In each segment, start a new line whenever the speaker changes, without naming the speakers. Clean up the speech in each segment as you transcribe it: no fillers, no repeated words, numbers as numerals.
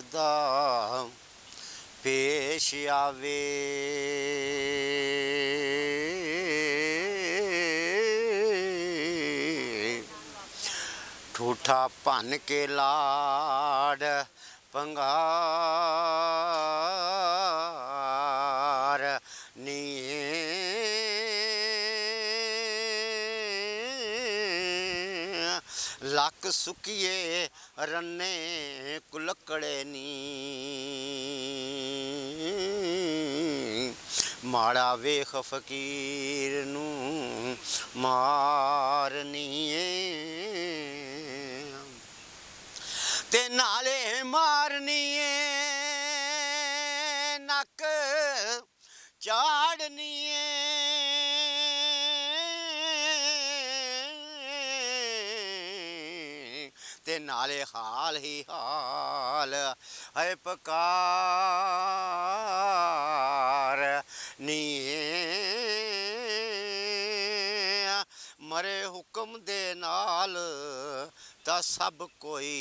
ਦਾ ਪੇਸ਼ ਆਵੇ ਠੂਠਾ ਭੰਨ ਕੇ ਲਾੜ ਪੰਗਾਰ ਨੀਏ ਲੱਕ ਸੁੱਕੀਏ ਰੰਨੇ ਕੁਲਕੜੇ ਨੀ ਮਾੜਾ ਵੇਖ ਫਕੀਰ ਨੂੰ ਮਾਰਨੀਏ ਤੇ ਨਾਲੇ ਮਾਰਨੀਏ ਨੱਕ ਚਾੜਨੀਏ ਤੇ ਨਾਲੇ ਹਾਲ ਹੀ ਹਾਲ ਹੈ ਪਕਾਰ ਨੀਏ ਮਰੇ ਹੁਕਮ ਦੇ ਨਾਲ ਤਾਂ ਸਭ ਕੋਈ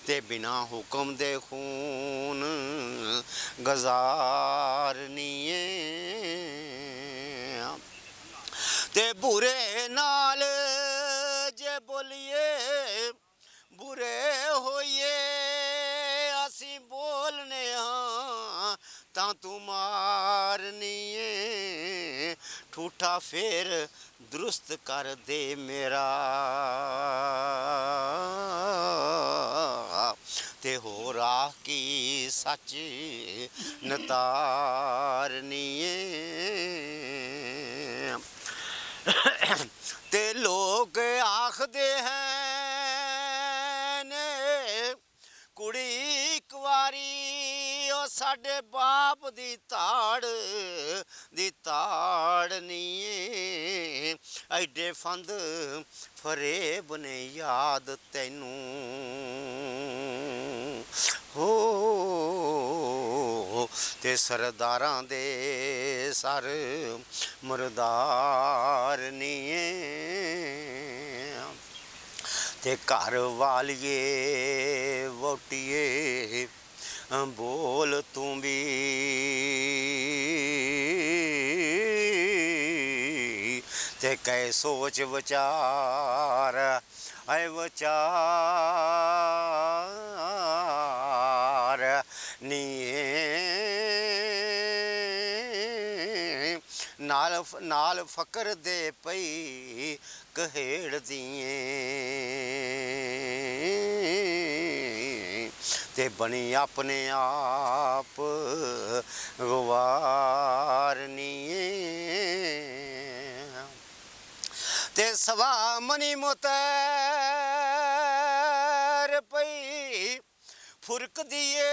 ਤੇ ਬਿਨਾ ਹੁਕਮ ਦੇ ਖੂਨ ਗਜ਼ਾਰਨੀਏ ਤੇ ਬੁਰੇ ਨਾਲ ਜੇ ਬੋਲੀਏ ਬੁਰੇ ਹੋਈਏ ਅਸੀਂ ਬੋਲਨੇ ਹਾਂ ਤਾਂ ਤੂੰ ਮਾਰਨੀਏ ਠੂਠਾ ਫੇਰ ਦਰੁਸਤ ਕਰ ਦੇ ਮੇਰਾ ਤੇ ਹੋ ਰਾਹ ਕੀ ਸੱਚ ਨਤਾਰਨੀਏ ਤੇ ਲੋਕ ਆਖਦੇ ਹੈ ਨੇ ਕੁੜੀ ਕੁਆਰੀ ਉਹ ਸਾਡੇ ਬਾਪ ਦੀ ਤਾੜ ਨੀ ਐਡੇ ਫੰਦ ਫਰੇਬ ਨੇ ਯਾਦ ਤੈਨੂੰ ਹੋ ਤੇ ਸਰਦਾਰਾਂ ਦੇ ਸਰ ਮੁਰਦਾਰ ਨੀ ਤੇ ਘਰ ਵਾਲੀਏ ਵੋਟੀਏ ਬੋਲ ਤੂੰ ਵੀ ਤੇ ਕੈ ਸੋਚ ਵਿਚਾਰ ਐ ਵਿਚਾਰ ਨੀ ਨਾਲ ਫਕਰ ਦੇ ਪਈ ਕਹੇੜਦੀਏ ਤੇ ਬਣੀ ਆਪਣੇ ਆਪ ਗਵਾਰਨੀਏ ਤੇ ਸਵਾ ਮਨੀ ਮੁਤਰ ਪਈ ਫੁਰਕ ਦੀਏ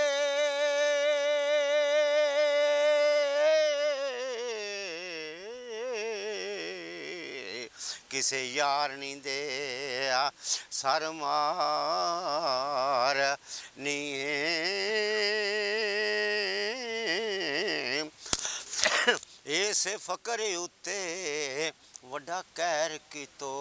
ਕਿਸੇ ਯਾਰਨੀ ਦੇ ਸਰ ਮਾਰ ਨੀਏ ਇਸੇ ਫਕਰ ਉੱਤੇ ਵੱਡਾ ਕਹਿਰ ਕੀਤੋ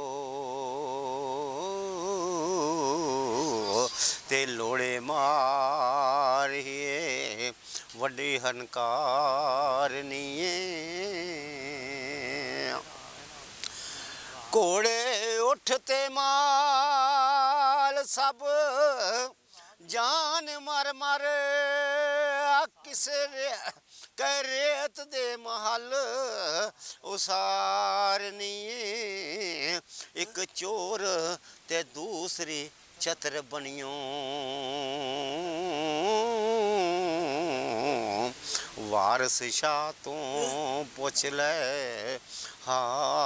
ਤੇ ਲੋੜੇ ਮਾਰੀਏ ਵੱਡੀ ਹੰਕਾਰ ਨੀਏ ਘੋੜੇ ਉੱਠ ਤੇ ਮਾਲ ਸਭ ਜਾਨ ਮਰ ਮਰ ਕਿਸੇ ਕੈ ਰੇਤ ਦੇ ਮਹਲ ਉਸਾਰਨੀ ਇੱਕ ਚੋਰ ਤੇ ਦੂਸਰੀ ਚਤਰ ਬਣਿਓ ਵਾਰਸ ਸ਼ਾਹ ਤੋਂ ਪੁੱਛ ਲੈ ਹਾਂ